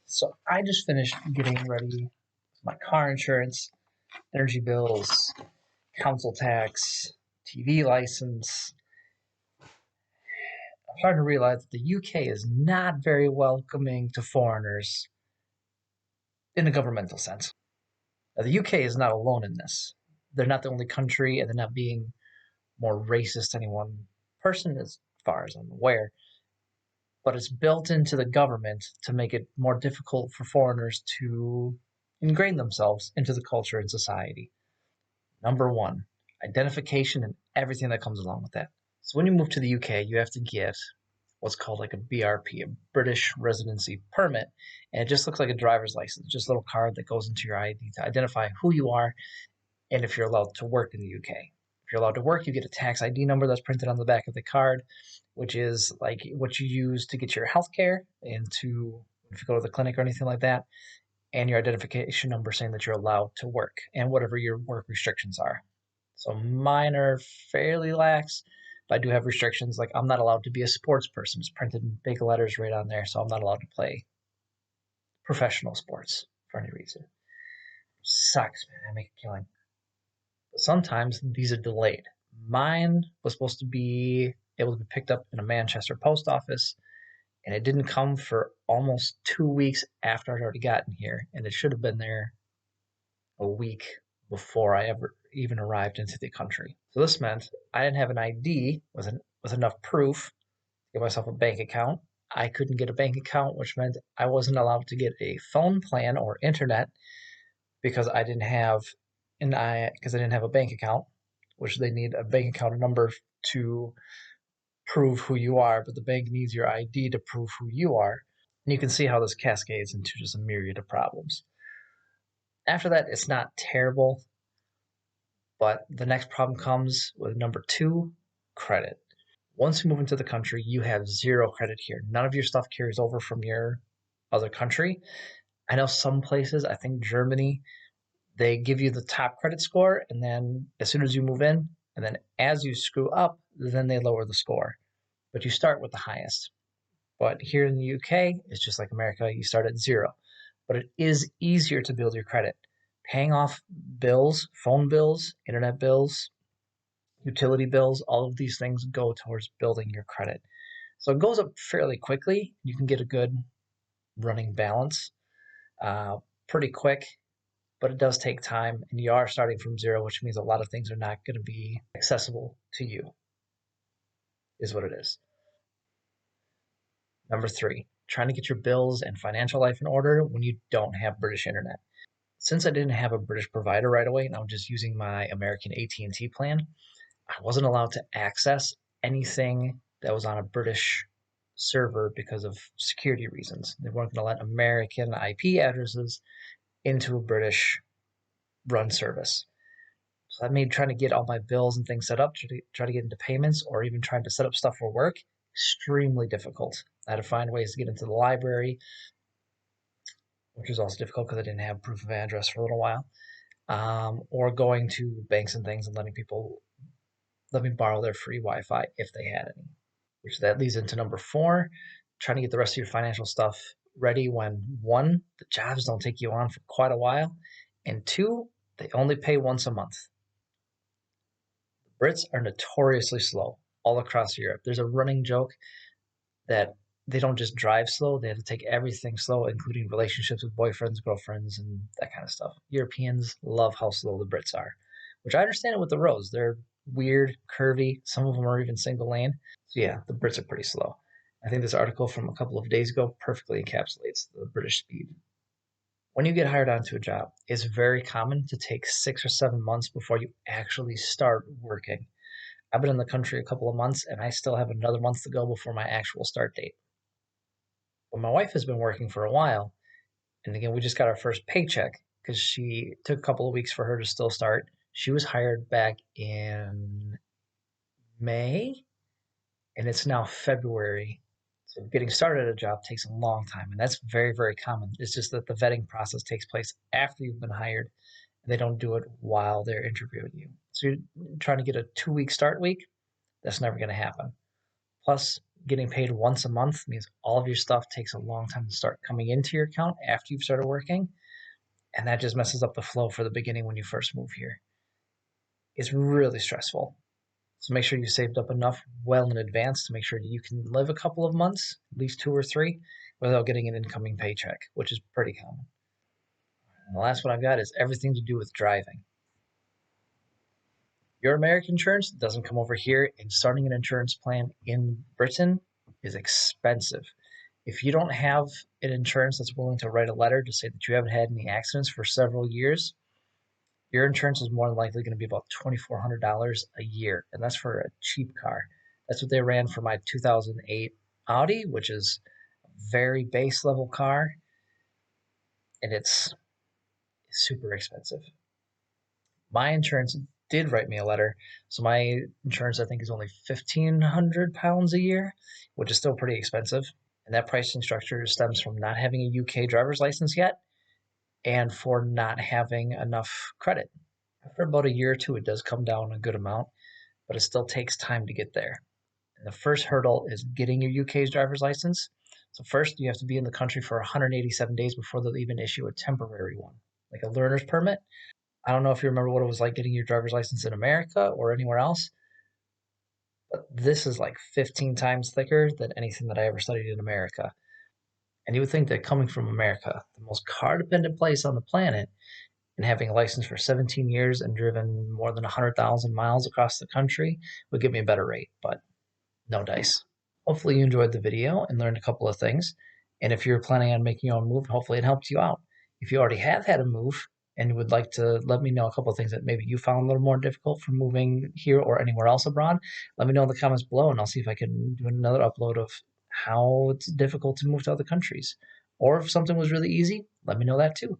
So I just finished getting ready my car insurance, energy bills, council tax, TV license. I'm starting to realize that the UK is not very welcoming to foreigners in a governmental sense. Now, the UK is not alone in this. They're not the only country, and they're not being more racist to any one person, as far as I'm aware. But it's built into the government to make it more difficult for foreigners to ingrain themselves into the culture and society. Number one, identification and everything that comes along with that. So when you move to the UK, you have to get what's called like a BRP, a British Residency Permit, and it just looks like a driver's license, just a little card that goes into your ID to identify who you are and if you're allowed to work in the UK. If you're allowed to work, you get a tax ID number that's printed on the back of the card, which is like what you use to get your health care and to if you go to the clinic or anything like that, and your identification number saying that you're allowed to work and whatever your work restrictions are. So mine are fairly lax, but I do have restrictions. Like I'm not allowed to be a sports person. It's printed in big letters right on there, so I'm not allowed to play professional sports for any reason. Sucks, man. I make a killing. But sometimes these are delayed. Mine was supposed to be able to be picked up in a Manchester post office, and it didn't come for almost 2 weeks after I'd already gotten here, and it should have been there a week before I ever even arrived into the country. So this meant I didn't have an ID with enough proof to get myself a bank account. I couldn't get a bank account, which meant I wasn't allowed to get a phone plan or internet because I didn't have a bank account, which they need a bank account number to prove who you are, but the bank needs your ID to prove who you are. And you can see how this cascades into just a myriad of problems. After that, it's not terrible. But the next problem comes with number two, credit. Once you move into the country, you have zero credit here. None of your stuff carries over from your other country. I know some places, I think Germany, they give you the top credit score, and then as soon as you move in, and then as you screw up, then they lower the score. But you start with the highest. But here in the UK, it's just like America, you start at zero. But it is easier to build your credit. Paying off bills, phone bills, internet bills, utility bills, all of these things go towards building your credit. So it goes up fairly quickly. You can get a good running balance pretty quick, but it does take time, and you are starting from zero, which means a lot of things are not going to be accessible to you, is what it is. Number three, trying to get your bills and financial life in order when you don't have British internet. Since I didn't have a British provider right away and I was just using my American AT&T plan, I wasn't allowed to access anything that was on a British server because of security reasons. They weren't going to let American IP addresses into a British run service. So that made trying to get all my bills and things set up, try to get into payments, or even trying to set up stuff for work extremely difficult. I had to find ways to get into the library, which was also difficult because I didn't have proof of address for a little while, or going to banks and things and letting people let me borrow their free Wi-Fi if they had any. Which that leads into number four, trying to get the rest of your financial stuff ready when one, the jobs don't take you on for quite a while, and two, they only pay once a month. The Brits are notoriously slow all across Europe. There's a running joke that they don't just drive slow, they have to take everything slow, including relationships with boyfriends, girlfriends, and that kind of stuff. Europeans love how slow the Brits are, which I understand it with the roads. They're weird, curvy. Some of them are even single lane. So yeah, the Brits are pretty slow. I think this article from a couple of days ago perfectly encapsulates the British speed. When you get hired onto a job, it's very common to take 6 or 7 months before you actually start working. I've been in the country a couple of months and I still have another month to go before my actual start date. But my wife has been working for a while, and again, we just got our first paycheck because she took a couple of weeks for her to still start. She was hired back in May, and it's now February. So getting started at a job takes a long time, and that's very, very common. It's just that the vetting process takes place after you've been hired, and they don't do it while they're interviewing you. So you're trying to get a 2-week start week, that's never going to happen. Plus, getting paid once a month means all of your stuff takes a long time to start coming into your account after you've started working. And that just messes up the flow for the beginning when you first move here. It's really stressful. So make sure you saved up enough well in advance to make sure that you can live a couple of months, at least 2 or 3, without getting an incoming paycheck, which is pretty common. And the last one I've got is everything to do with driving. Your American insurance doesn't come over here, and starting an insurance plan in Britain is expensive. If you don't have an insurance that's willing to write a letter to say that you haven't had any accidents for several years, your insurance is more than likely going to be about $2,400 a year, and that's for a cheap car. That's what they ran for my 2008 Audi, which is a very base level car, and it's super expensive. My insurance did write me a letter, so my insurance I think is only £1,500 a year, which is still pretty expensive. And that pricing structure stems from not having a UK driver's license yet and for not having enough credit. After about a year or two, it does come down a good amount, but it still takes time to get there. And the first hurdle is getting your UK's driver's license. So first, you have to be in the country for 187 days before they'll even issue a temporary one, like a learner's permit. I don't know if you remember what it was like getting your driver's license in America or anywhere else, but this is like 15 times thicker than anything that I ever studied in America. And you would think that coming from America, the most car dependent place on the planet, and having a license for 17 years and driven more than 100,000 miles across the country would give me a better rate, but no dice. Hopefully you enjoyed the video and learned a couple of things. And if you're planning on making your own move, hopefully it helped you out. If you already have had a move and would like to let me know a couple of things that maybe you found a little more difficult from moving here or anywhere else abroad, let me know in the comments below and I'll see if I can do another upload of how it's difficult to move to other countries. Or if something was really easy, let me know that too.